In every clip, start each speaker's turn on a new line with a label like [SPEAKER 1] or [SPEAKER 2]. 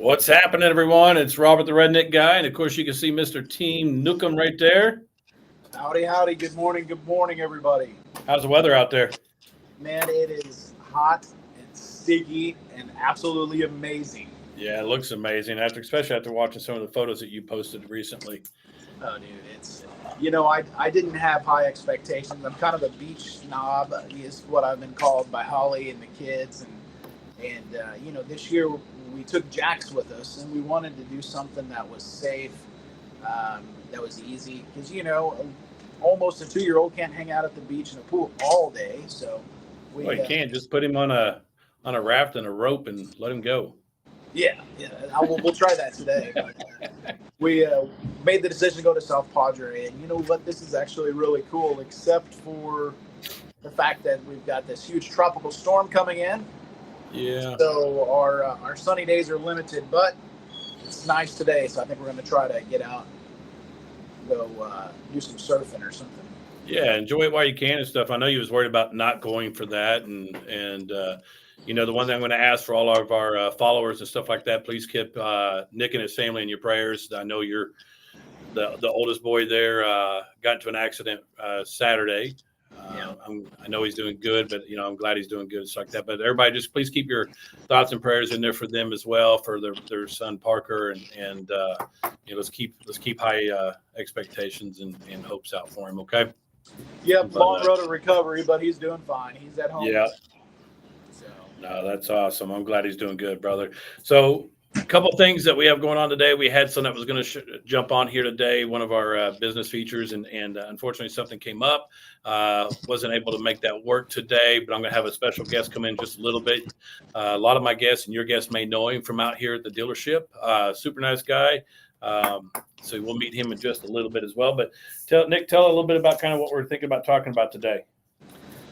[SPEAKER 1] What's happening, everyone? It's Robert the Redneck Guy, and of course, you can see Mr. Team Nukem right there.
[SPEAKER 2] Howdy, howdy. Good morning, everybody.
[SPEAKER 1] How's the weather out there?
[SPEAKER 2] Man, it is hot and sticky and absolutely amazing.
[SPEAKER 1] Yeah, it looks amazing. Especially after watching some of the photos that you posted recently.
[SPEAKER 2] Oh, dude, it's I didn't have high expectations. I'm kind of a beach snob, is what I've been called by Holly and the kids, and this year we took Jax with us, and we wanted to do something that was safe, that was easy, because almost a 2-year-old can't hang out at the beach in a pool all day, so
[SPEAKER 1] Well, you can't just put him on a raft and a rope and let him go.
[SPEAKER 2] Yeah, we'll try that today. But, we made the decision to go to South Padre, and you know what? This is actually really cool, except for the fact that we've got this huge tropical storm coming in.
[SPEAKER 1] Yeah.
[SPEAKER 2] So our sunny days are limited, but it's nice today. So I think we're going to try to get out, go do some surfing or something.
[SPEAKER 1] Yeah, enjoy it while you can and stuff. I know you was worried about not going for that, and the one thing I'm going to ask for all of our followers and stuff like that, please keep Nick and his family in your prayers. I know you're the oldest boy there got into an accident Saturday. I know he's doing good, but I'm glad he's doing good and stuff like that. But everybody, just please keep your thoughts and prayers in there for them as well, for their son Parker, and let's keep high expectations and hopes out for him. Okay.
[SPEAKER 2] Yep, long road to recovery, but he's doing fine. He's at home.
[SPEAKER 1] Yeah. No, that's awesome. I'm glad he's doing good, brother. So a couple things that we have going on today. We had someone that was going to jump on here today, one of our business features, and unfortunately something came up. Wasn't able to make that work today, but I'm going to have a special guest come in just a little bit. A lot of my guests and your guests may know him from out here at the dealership. Super nice guy. So we'll meet him in just a little bit as well. But Nick, tell a little bit about kind of what we're thinking about talking about today.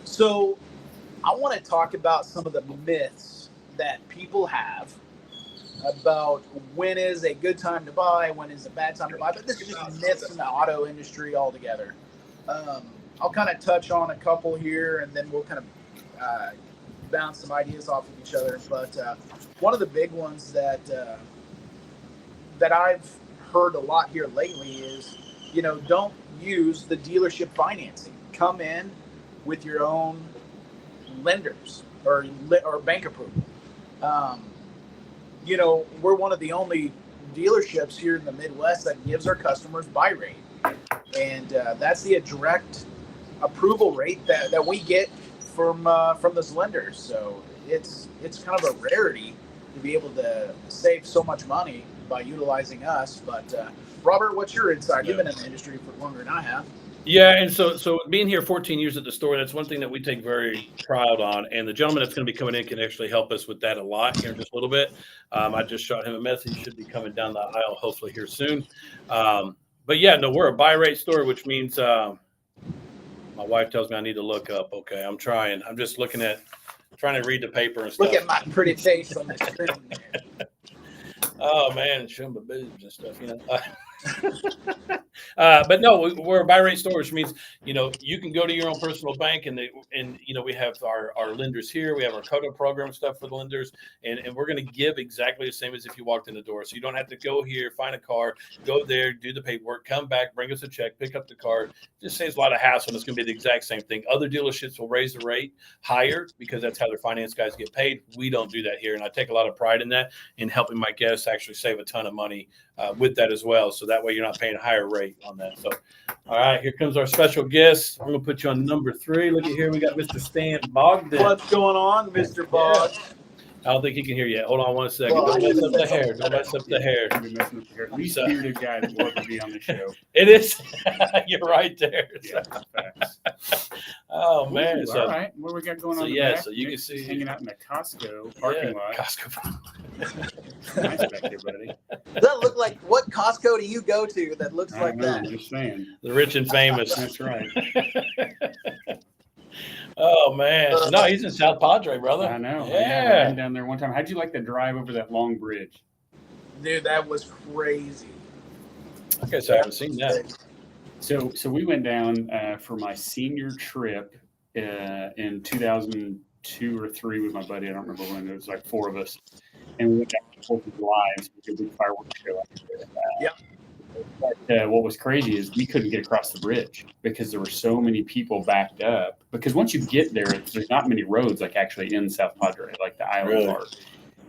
[SPEAKER 2] So I want to talk about some of the myths that people have about when is a good time to buy, when is a bad time to buy. But this is just myths in the auto industry altogether. I'll kind of touch on a couple here, and then we'll kind of bounce some ideas off of each other. But one of the big ones that I've heard a lot here lately is, don't use the dealership financing. Come in with your own lenders or bank approval. We're one of the only dealerships here in the Midwest that gives our customers buy rate, and that's the direct approval rate that we get from those lenders. So it's kind of a rarity to be able to save so much money by utilizing us. But Robert, what's your insight? You've been in the industry for longer than I have.
[SPEAKER 1] Yeah, and so being here 14 years at the store, that's one thing that we take very proud on. And the gentleman that's going to be coming in can actually help us with that a lot here in just a little bit. I just shot him a message. He should be coming down the aisle hopefully here soon. But yeah, no, we're a buy rate store, which means my wife tells me I need to look up. Okay, I'm trying. I'm just trying to read the paper and stuff.
[SPEAKER 2] Look at my pretty face on the screen.
[SPEAKER 1] Oh man, showing my boobs and stuff, but no, we're a buy rate store, which means you can go to your own personal bank, and we have our lenders here. We have our CODA program stuff for the lenders, and we're going to give exactly the same as if you walked in the door. So you don't have to go here, find a car, go there, do the paperwork, come back, bring us a check, pick up the car. It just saves a lot of hassle, and it's going to be the exact same thing. Other dealerships will raise the rate higher because that's how their finance guys get paid. We don't do that here, and I take a lot of pride in that, in helping my guests actually save a ton of money with that as well. So that way you're not paying a higher rate on that. So, all right, here comes our special guest. I'm going to put you on number 3. Look at here. We got Mr. Stan Bogdan.
[SPEAKER 2] What's going on, Mr. Bog?
[SPEAKER 1] Yeah. I don't think he can hear you. Hold on one second. Don't mess up the hair. Don't mess up the hair.
[SPEAKER 3] At least bearded guy that wanted to be on the show.
[SPEAKER 1] It is. You're right there.
[SPEAKER 3] Yeah, facts.
[SPEAKER 1] Oh, man.
[SPEAKER 3] Ooh, all right. What we got going on?
[SPEAKER 1] Yeah,
[SPEAKER 3] back?
[SPEAKER 1] so you can see.
[SPEAKER 3] Hanging out in the Costco parking lot.
[SPEAKER 1] Costco.
[SPEAKER 3] Nice back there, buddy.
[SPEAKER 2] Does that look like, what Costco do you go to that looks like that?
[SPEAKER 3] I'm just saying.
[SPEAKER 1] The rich and famous.
[SPEAKER 3] That's right.
[SPEAKER 1] Oh, man. No, he's in South Padre, brother.
[SPEAKER 3] I know.
[SPEAKER 1] Yeah.
[SPEAKER 3] I've been down there one time. How'd you like the drive over that long bridge?
[SPEAKER 2] Dude, that was crazy.
[SPEAKER 1] I guess I haven't seen that.
[SPEAKER 3] So we went down for my senior trip in 2002 or 3 with my buddy. I don't remember when. It was like 4 of us. and we went down to 4th of July and we did a big fireworks show out there.
[SPEAKER 2] Yep.
[SPEAKER 3] But what was crazy is we couldn't get across the bridge because there were so many people backed up. Because once you get there, there's not many roads like actually in South Padre, like the island part.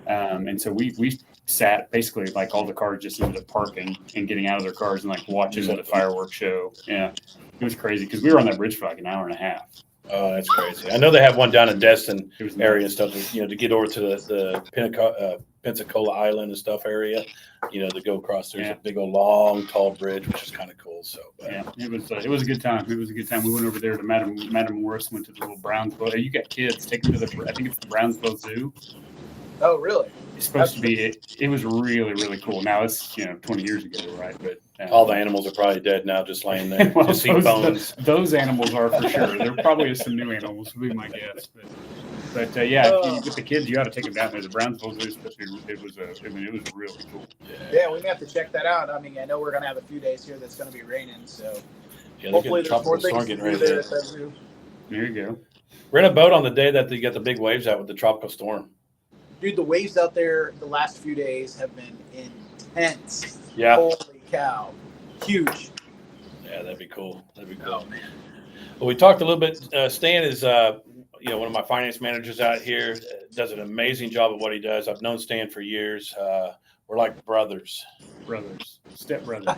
[SPEAKER 3] And so we sat basically like all the cars just ended up parking and getting out of their cars and like watching the fireworks show. Yeah, it was crazy because we were on that bridge for like an hour and a half.
[SPEAKER 1] Oh, that's crazy. I know they have one down in Destin area and stuff, to get over to the Pensacola Island and stuff area, to go across. There's a big old long, tall bridge, which is kind of cool. So,
[SPEAKER 3] yeah, it was a good time. It was a good time. We went over there to Madam Morris, went to the little Brownsville. You got kids, take them to I think it's the Brownsville Zoo.
[SPEAKER 2] Oh, really?
[SPEAKER 3] It's supposed to be. It was really, really cool. Now it's 20 years ago, right? But
[SPEAKER 1] all the animals are probably dead now, just laying there.
[SPEAKER 3] Well,
[SPEAKER 1] just eat bones.
[SPEAKER 3] Those animals are for sure. There probably is some new animals, would be my guess. But if you get the kids, you ought to take them down there. The Brownsville Zoo, it was really cool.
[SPEAKER 2] Yeah, we may have to check that out. I mean, I know we're gonna have a few days here that's gonna be raining, so hopefully there's more things to do there at that zoo.
[SPEAKER 3] There you go.
[SPEAKER 1] We're in a boat on the day that they get the big waves out with the tropical storm.
[SPEAKER 2] Dude, the waves out there the last few days have been intense.
[SPEAKER 1] Yeah.
[SPEAKER 2] Holy cow. Huge.
[SPEAKER 1] Yeah, that'd be cool.
[SPEAKER 2] Oh, man.
[SPEAKER 1] Well, we talked a little bit. Stan is, one of my finance managers out here. Does an amazing job at what he does. I've known Stan for years. We're like brothers.
[SPEAKER 3] Step brothers.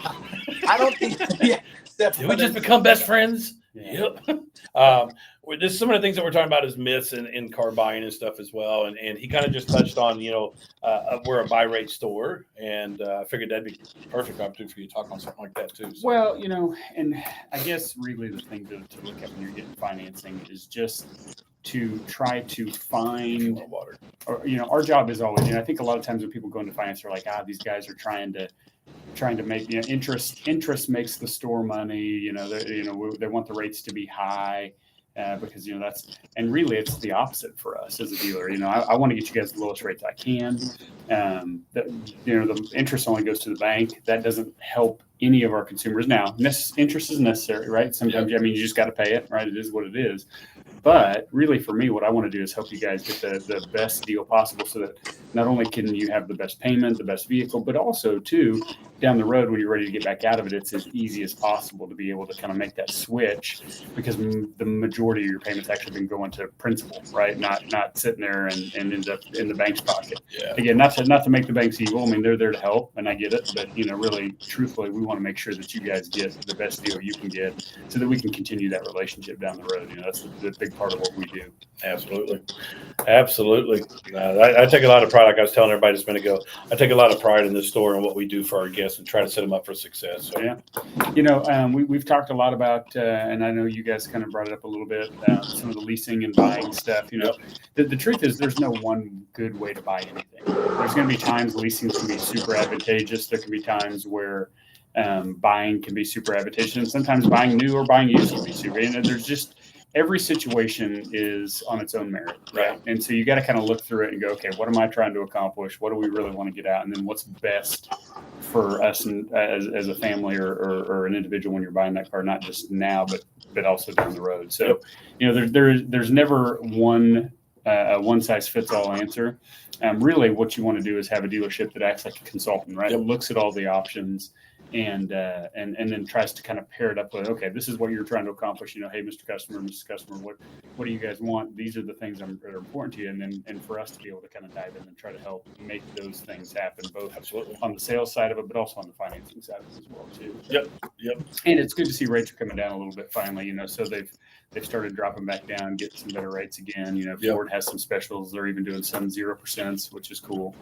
[SPEAKER 2] I don't think. Yeah,
[SPEAKER 1] Did we just become best friends?
[SPEAKER 3] Yeah.
[SPEAKER 1] Yep. There's some of the things that we're talking about is myths in car buying and stuff as well. And he kind of just touched on, we're a buy rate store. And I figured that'd be a perfect opportunity for you to talk on something like that too. So.
[SPEAKER 3] Well, and I guess really the thing to look at when you're getting financing is just to try to find
[SPEAKER 1] water.
[SPEAKER 3] Or, our job is always, I think a lot of times when people go into finance, they're like, these guys are trying to make, interest makes the store money, they want the rates to be high. Because and really it's the opposite for us as a dealer. I want to get you guys the lowest rates I can. The interest only goes to the bank. That doesn't help any of our consumers. Now, interest is necessary, right? Sometimes, you just got to pay it, right? It is what it is. But really, for me, what I want to do is help you guys get the best deal possible, so that not only can you have the best payment, the best vehicle, but also too, down the road when you're ready to get back out of it, it's as easy as possible to be able to kind of make that switch, because the majority of your payments actually been going to principal, right? Not sitting there and end up in the bank's pocket.
[SPEAKER 1] Yeah.
[SPEAKER 3] Again, not to make the banks evil. I mean, they're there to help, and I get it. But really, truthfully, we want to make sure that you guys get the best deal you can get, so that we can continue that relationship down the road. That's the big part of what we do.
[SPEAKER 1] Absolutely. I take a lot of pride, like I was telling everybody just a minute ago. I take a lot of pride in this store and what we do for our guests and try to set them up for success. So.
[SPEAKER 3] Yeah. We've talked a lot about, and I know you guys kind of brought it up a little bit, some of the leasing and buying stuff. The truth is there's no one good way to buy anything. There's going to be times leasing can be super advantageous. There can be times where buying can be super advantageous, and sometimes buying new or buying used can be super. There's just, every situation is on its own merit, right? And so you got to kind of look through it and go, okay, what am I trying to accomplish? What do we really want to get out? And then what's best for us and as a family or an individual when you're buying that car, not just now, but also down the road. So, there's never one size fits all answer. Really what you want to do is have a dealership that acts like a consultant, right? It looks at all the options and then tries to kind of pair it up with, okay, this is what you're trying to accomplish. Hey, Mr. Customer, what do you guys want? These are the things that are important to you. And for us to be able to kind of dive in and try to help make those things happen, both on the sales side of it, but also on the financing side of it as well too.
[SPEAKER 1] Yep.
[SPEAKER 3] And it's good to see rates are coming down a little bit finally, so they've started dropping back down, getting some better rates again. Ford has some specials. They're even doing some 0%, which is cool.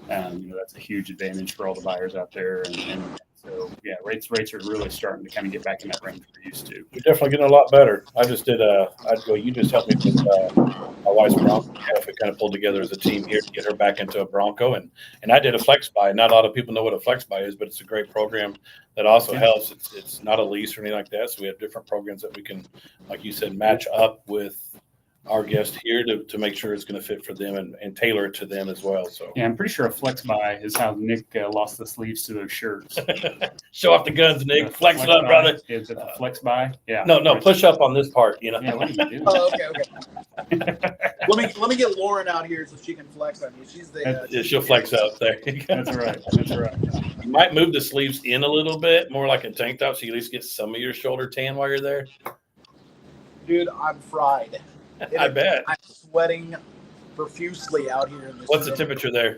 [SPEAKER 3] That's a huge advantage for all the buyers out there. And so, yeah, rates are really starting to kind of get back in that range we're used to.
[SPEAKER 1] You're definitely getting a lot better. I just did you just helped me with my wife's Bronco. We kind of pulled together as a team here to get her back into a Bronco. And I did a flex buy. Not a lot of people know what a flex buy is, but it's a great program that also helps. It's not a lease or anything like that. So we have different programs that we can, like you said, match up with our guest here to make sure it's going to fit for them and tailor it to them as well. So
[SPEAKER 3] yeah, I'm pretty sure a flex buy is how Nick lost the sleeves to those shirts.
[SPEAKER 1] Show off the guns, Nick. Flex it up, brother.
[SPEAKER 3] Is it a flex buy? Yeah.
[SPEAKER 1] No, push up on this part.
[SPEAKER 3] Yeah, what are you doing?
[SPEAKER 2] Oh, okay. Let Let me get Lauren out here so she can flex on you. She's the.
[SPEAKER 1] Yeah, she'll flex up there.
[SPEAKER 3] That's right. That's right.
[SPEAKER 1] You might move the sleeves in a little bit, more like a tank top, so you at least get some of your shoulder tan while you're there.
[SPEAKER 2] Dude, I'm fried.
[SPEAKER 1] I bet.
[SPEAKER 2] I'm sweating profusely out here in this.
[SPEAKER 1] What's the temperature there?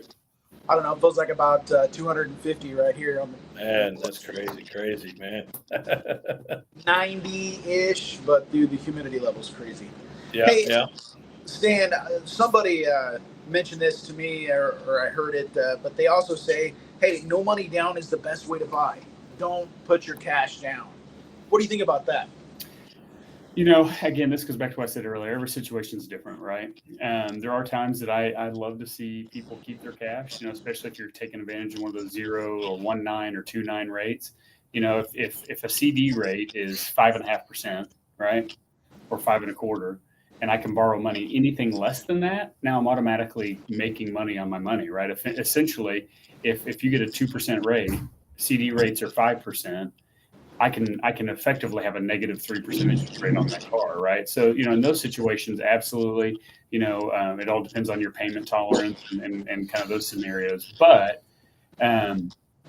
[SPEAKER 2] I don't know. It feels like about 250 right here on the.
[SPEAKER 1] Man, that's crazy, man.
[SPEAKER 2] 90-ish, but dude, the humidity level's crazy.
[SPEAKER 1] Yeah,
[SPEAKER 2] Hey,
[SPEAKER 1] yeah.
[SPEAKER 2] Stan, somebody mentioned this to me, or I heard it, but they also say, hey, no money down is the best way to buy. Don't put your cash down. What do you think about that?
[SPEAKER 3] You know, again, this goes back to what I said earlier. Every situation is different, right? There are times that I love to see people keep their cash, you know, especially if you're taking advantage of one of those 0 or 1.9 or 2.9 rates. You know, if a CD rate is 5.5%, right, or 5.25%, and I can borrow money anything less than that, now I'm automatically making money on my money, right? Essentially, if you get a 2% rate, CD rates are 5%. I can effectively have a negative 3% interest rate on that car, right? So, you know, in those situations, absolutely, you know, it all depends on your payment tolerance and kind of those scenarios. But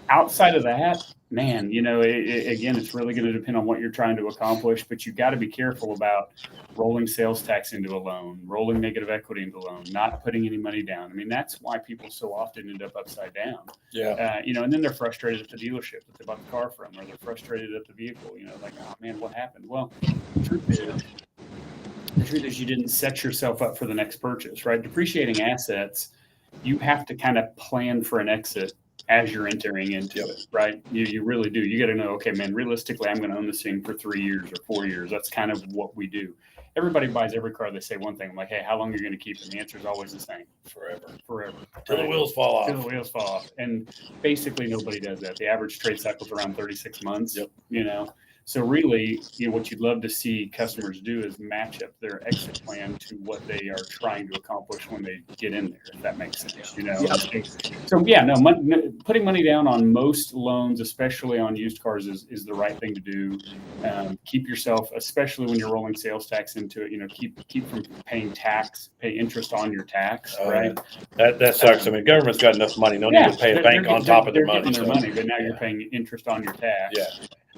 [SPEAKER 3] outside of that, man, you know, again, it's really going to depend on what you're trying to accomplish. But you've got to be careful about rolling sales tax into a loan, rolling negative equity into a loan, not putting any money down. I mean, that's why people so often end up upside down.
[SPEAKER 1] Yeah.
[SPEAKER 3] You know, and then they're frustrated at the dealership that they bought the car from, or they're frustrated at the vehicle. You know, like, oh man, what happened? Well, the truth is you didn't set yourself up for the next purchase, right? Depreciating assets, you have to kind of plan for an exit as you're entering into it, right? You really do. You got to know, okay, man, realistically, I'm going to own this thing for 3 years or 4 years. That's kind of what we do. Everybody buys every car. They say one thing. I'm like, hey, how long are you going to keep it? And the answer is always the same. Forever.
[SPEAKER 1] Till the wheels fall off.
[SPEAKER 3] Till the wheels fall off. And basically nobody does that. The average trade cycle is around 36 months, you know? So really, you know, what you'd love to see customers do is match up their exit plan to what they are trying to accomplish when they get in there, if that makes sense, you know? So yeah, no, putting money down on most loans, especially on used cars, is the right thing to do. Keep yourself, especially when you're rolling sales tax into it, you know, keep from pay interest on your tax, right?
[SPEAKER 1] That sucks. I mean, government's got enough money. No need to pay a bank on top of their money.
[SPEAKER 3] Their money, but now you're paying interest on your tax.
[SPEAKER 1] Yeah.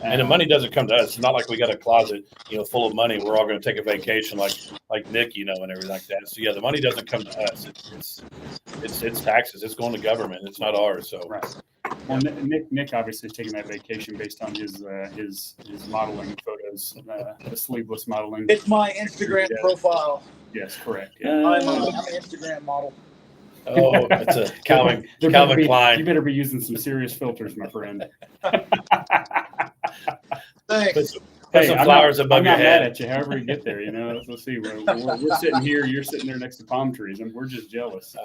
[SPEAKER 1] And the money doesn't come to us. It's not like we got a closet, you know, full of money. We're all going to take a vacation like Nick, you know, and everything like that. So yeah, the money doesn't come to us. It's taxes. It's going to government. It's not ours. So
[SPEAKER 3] right. Well, Nick obviously is taking that vacation based on his modeling photos, the sleeveless modeling.
[SPEAKER 2] It's my Instagram profile.
[SPEAKER 3] Yes, correct.
[SPEAKER 2] Yeah. I'm an Instagram model.
[SPEAKER 1] Oh, it's a Calvin Klein.
[SPEAKER 3] You better be using some serious filters, my friend.
[SPEAKER 2] Thanks.
[SPEAKER 1] Put some flowers above your head.
[SPEAKER 3] I'm not mad at you. However you get there, you know. Let's see. We're sitting here. You're sitting there next to palm trees, and we're just jealous.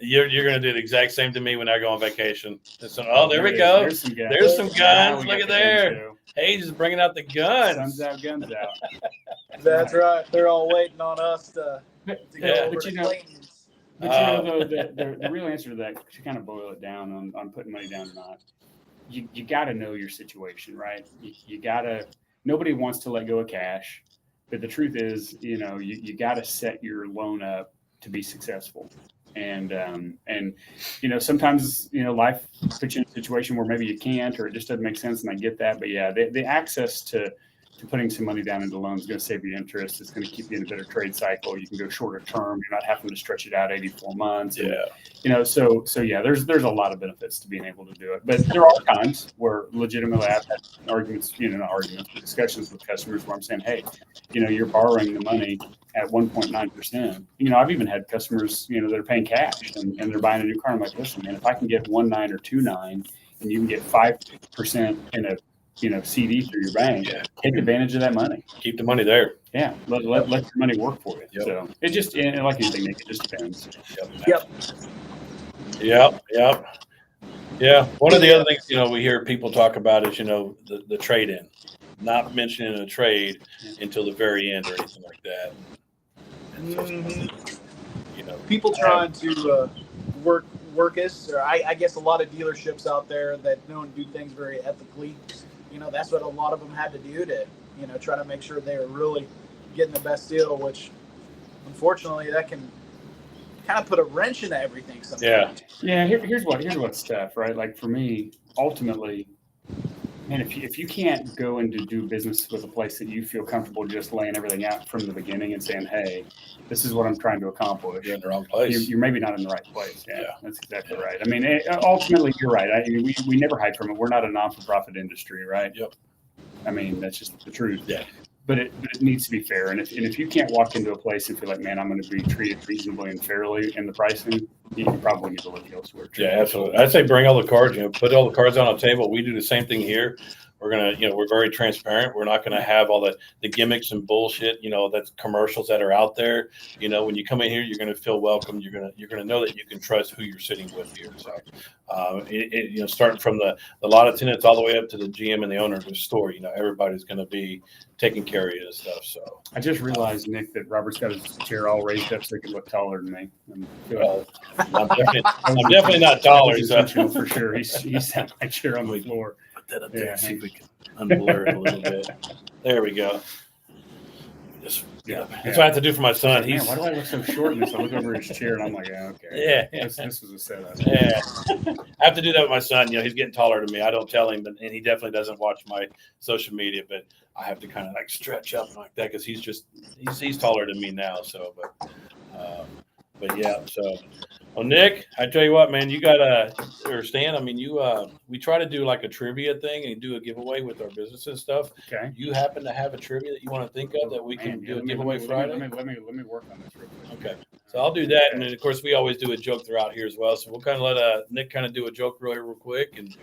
[SPEAKER 1] You're going to do the exact same to me when I go on vacation. So, there we go.
[SPEAKER 3] There's some guns.
[SPEAKER 1] There's some guns. Look at there. Hey, just bringing out the guns.
[SPEAKER 3] Guns out, guns out.
[SPEAKER 2] That's right. They're all waiting on us to go over to Clayton's.
[SPEAKER 3] But you know, the real answer to that, to kind of boil it down on putting money down or not, you got to know your situation, right? You got to. Nobody wants to let go of cash, but the truth is, you know, you got to set your loan up to be successful. And you know, sometimes, you know, life puts you in a situation where maybe you can't, or it just doesn't make sense. And I get that, but yeah, the access to putting some money down into loans is going to save you interest. It's going to keep you in a better trade cycle. You can go shorter term. You're not having to stretch it out 84 months. And, you know, so yeah, there's a lot of benefits to being able to do it. But there are times where legitimately I've had arguments, you know, not arguments, but discussions with customers where I'm saying, hey, you know, you're borrowing the money at 1.9%. You know, I've even had customers, you know, that are paying cash and they're buying a new car. I'm like, listen, man, if I can get 1.9 or 2.9 and you can get 5% in a, you know, CD through your bank, take advantage of that money.
[SPEAKER 1] Keep the money there.
[SPEAKER 3] Yeah, let your money work for you. So it just, and like anything, Nick, it just depends.
[SPEAKER 1] Yep. Yeah. One of the other things, you know, we hear people talk about is, you know, the trade-in, not mentioning a trade until the very end or anything like that. You know,
[SPEAKER 2] people trying to work us, or I guess a lot of dealerships out there that don't do things very ethically. You know, that's what a lot of them had to do to, you know, try to make sure they were really getting the best deal, which unfortunately that can kind of put a wrench into everything sometimes.
[SPEAKER 3] Yeah. Here's what's tough, right? Like for me, ultimately, man, if you can't go in to do business with a place that you feel comfortable just laying everything out from the beginning and saying, hey, this is what I'm trying to accomplish.
[SPEAKER 1] You're in the wrong place.
[SPEAKER 3] You're maybe not in the right place. Yeah,
[SPEAKER 1] Yeah.
[SPEAKER 3] that's exactly right. I mean, ultimately, you're right. I mean, we never hide from it. We're not a non-for-profit industry, right?
[SPEAKER 1] Yep.
[SPEAKER 3] I mean, that's just the truth.
[SPEAKER 1] Yeah.
[SPEAKER 3] But it needs to be fair. And if you can't walk into a place and feel like, man, I'm going to be treated reasonably and fairly in the pricing, you probably need to look elsewhere.
[SPEAKER 1] Yeah, absolutely. I'd say bring all the cards, put all the cards on the table. We do the same thing here. We're going to, we're very transparent. We're not going to have all the gimmicks and bullshit, that's commercials that are out there. When you come in here, you're going to feel welcome. You're going to know that you can trust who you're sitting with here. So, starting from the lot attendants all the way up to the GM and the owner of the store, everybody's going to be taking care of you and stuff. So
[SPEAKER 3] I just realized, Nick, that Robert's got his chair all raised up so he can look taller than me.
[SPEAKER 1] I'm definitely not taller. So.
[SPEAKER 3] For sure. He's had my chair on the floor.
[SPEAKER 1] Put that up there. See if we can unblur it a little bit. There we go. That's what I have to do for my son.
[SPEAKER 3] Man, why do I look so short in this? I look over his chair and I'm like, okay.
[SPEAKER 1] Yeah.
[SPEAKER 3] This was a setup.
[SPEAKER 1] Yeah. I have to do that with my son. He's getting taller than me. I don't tell him, and he definitely doesn't watch my social media, but I have to kind of like stretch up like that because he's taller than me now. So, but yeah. So, well, Nick, I tell you what, man, you gotta understand. I mean, we try to do like a trivia thing and do a giveaway with our business and stuff.
[SPEAKER 3] Okay.
[SPEAKER 1] You happen to have a trivia that you want to think of that we can do a giveaway Friday?
[SPEAKER 3] Let me work on this real quick.
[SPEAKER 1] Okay. So I'll do that, and then of course we always do a joke throughout here as well. So we'll kind of let Nick kind of do a joke real quick, and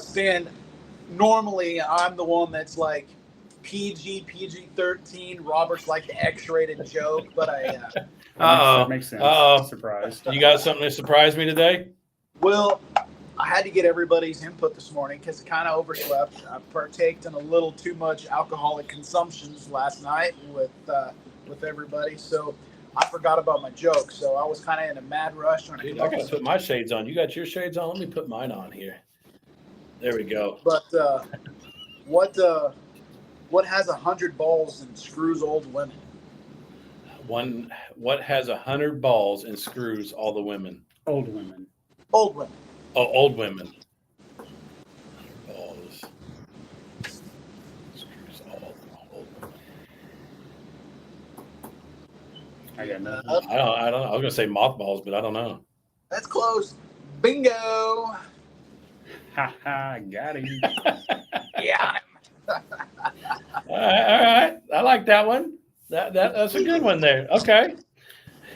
[SPEAKER 2] Stan, normally I'm the one that's like PG-13. Robert's like the X-rated joke, but
[SPEAKER 3] that makes sense. Surprised.
[SPEAKER 1] You got something to surprise me today?
[SPEAKER 2] Well, I had to get everybody's input this morning because I kind of overslept. I partaked in a little too much alcoholic consumptions last night with everybody, so I forgot about my joke. So I was kind of in a mad rush.
[SPEAKER 1] Dude, I got to put my shades on. You got your shades on? Let me put mine on here. There we go.
[SPEAKER 2] But what has 100 balls and screws old women?
[SPEAKER 1] What has 100 balls and screws all the women?
[SPEAKER 3] Old women.
[SPEAKER 2] Old women.
[SPEAKER 1] Oh, old women. Balls. Screws all old women.
[SPEAKER 3] I got nothing.
[SPEAKER 1] I don't know. I was gonna say mothballs, but I don't know.
[SPEAKER 2] That's close. Bingo.
[SPEAKER 3] Ha ha, got him.
[SPEAKER 2] Yeah.
[SPEAKER 1] All right. I like that one. That's a good one there. Okay.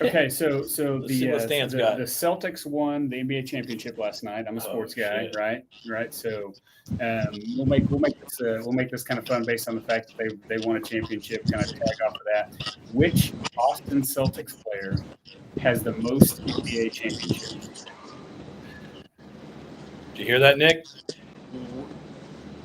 [SPEAKER 3] Okay, so
[SPEAKER 1] Let's see what Stan's got.
[SPEAKER 3] the Celtics won the NBA championship last night. I'm a sports guy,
[SPEAKER 1] shit.
[SPEAKER 3] right? So we'll make this kind of fun based on the fact that they won a championship. Kind of tag off of that. Which Boston Celtics player has the most NBA championships?
[SPEAKER 1] Did you hear that, Nick?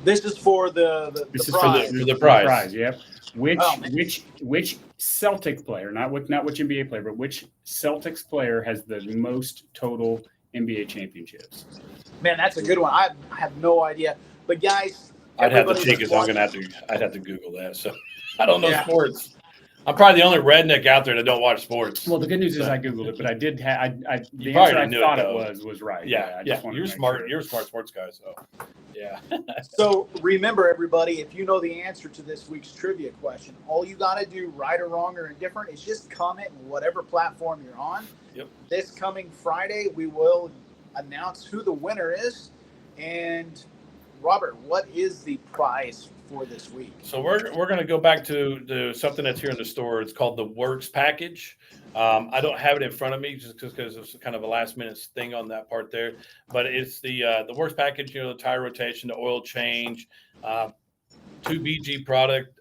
[SPEAKER 2] This is for the prize.
[SPEAKER 1] For the prize.
[SPEAKER 3] Yep. Which Celtic player, not which NBA player, but which Celtics player has the most total NBA championships?
[SPEAKER 2] Man, that's a good one. I have no idea. But guys,
[SPEAKER 1] I'd have to check it. I'd have to Google that. So I don't know sports. I'm probably the only redneck out there that don't watch sports.
[SPEAKER 3] Well, the good news is I Googled it, but I did have the
[SPEAKER 1] probably
[SPEAKER 3] answer I
[SPEAKER 1] knew
[SPEAKER 3] thought
[SPEAKER 1] it,
[SPEAKER 3] it
[SPEAKER 1] though.
[SPEAKER 3] was right.
[SPEAKER 1] Yeah. You're smart.
[SPEAKER 3] Sure.
[SPEAKER 1] You're a smart sports guy. So yeah.
[SPEAKER 2] So remember, everybody, if you know the answer to this week's trivia question, all you got to do, right or wrong or indifferent, is just comment on whatever platform you're on.
[SPEAKER 1] Yep.
[SPEAKER 2] This coming Friday, we will announce who the winner is. And Robert, what is the prize for this week?
[SPEAKER 1] So we're going to go back to something that's here in the store. It's called the Works package. I don't have it in front of me just because it's kind of a last minute thing on that part there. But it's the Works package. The tire rotation, the oil change, 2 BG product,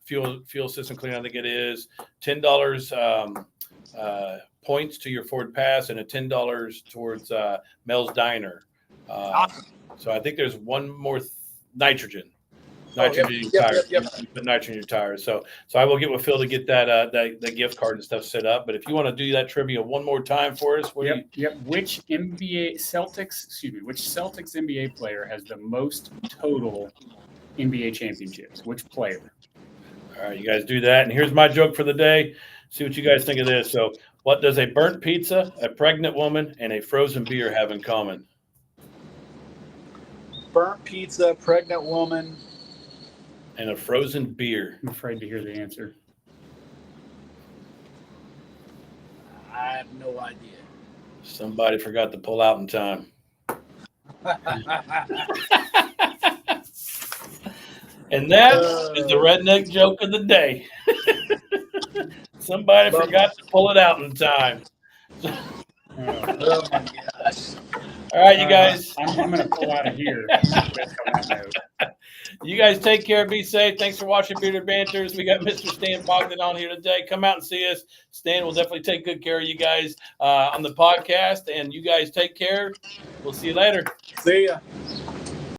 [SPEAKER 1] fuel system clean. I think it is $10 points to your Ford Pass and a $10 towards Mel's Diner.
[SPEAKER 2] Awesome.
[SPEAKER 1] So I think there's one more nitrogen.
[SPEAKER 2] Yep.
[SPEAKER 1] Put nitrogen in your tires. So I will get with Phil to get that gift card and stuff set up. But if you want to do that trivia one more time for us,
[SPEAKER 3] Which Celtics NBA player has the most total NBA championships? Which player?
[SPEAKER 1] All right, you guys do that. And here's my joke for the day. See what you guys think of this. So, what does a burnt pizza, a pregnant woman, and a frozen beer have in common?
[SPEAKER 2] Burnt pizza, pregnant woman,
[SPEAKER 1] And a frozen beer.
[SPEAKER 3] I'm afraid to hear the answer.
[SPEAKER 2] I have no idea.
[SPEAKER 1] Somebody forgot to pull out in time. And that is the redneck joke of the day. Somebody forgot to pull it out in time.
[SPEAKER 2] Oh my gosh.
[SPEAKER 1] All right, you guys.
[SPEAKER 3] I'm going to pull out of here.
[SPEAKER 1] You guys take care. Be safe. Thanks for watching Bearded Banters. We got Mr. Stan Bogdan on here today. Come out and see us. Stan will definitely take good care of you guys on the podcast. And you guys take care. We'll see you later.
[SPEAKER 2] See ya.